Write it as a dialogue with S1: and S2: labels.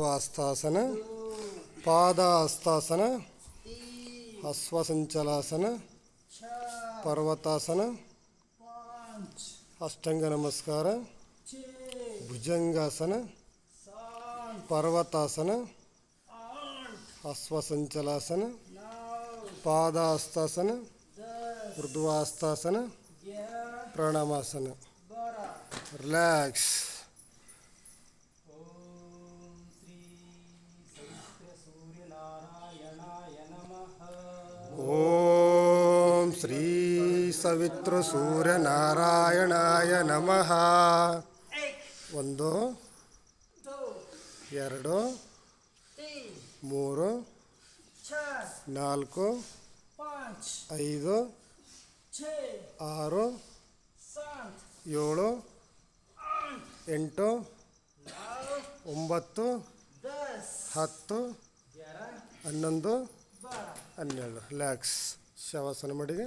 S1: ಊರ್ಧ್ವಾಸ್ತಾಸನ, ಪಾದಾಸ್ತಾಸನ, ಅಶ್ವಸಂಚಲಾಸನ, ಪರ್ವತಾಸನ, ಅಷ್ಟಾಂಗ ನಮಸ್ಕಾರ, ಭುಜಂಗಾಸನ, ಪರ್ವತಾಸನ, ಅಶ್ವಸಂಚಲಾಸನ, ಪಾದಾಸ್ತಾಸನ, ಊರ್ಧ್ವಾಸ್ತಾಸನ, ಪ್ರಣಾಮಾಸನ. ರಿಲ್ಯಾಕ್ಸ್. ಓಂ ಶ್ರೀ ಸವಿತೃ ಸೂರ್ಯನಾರಾಯಣಾಯ ನಮಃ. 1 2 3 4 5 6 7 8 9 10 11 12. ರಿಲ್ಯಾಕ್ಸ್. ಶವಾಸನ ಮಾಡಿದೆ.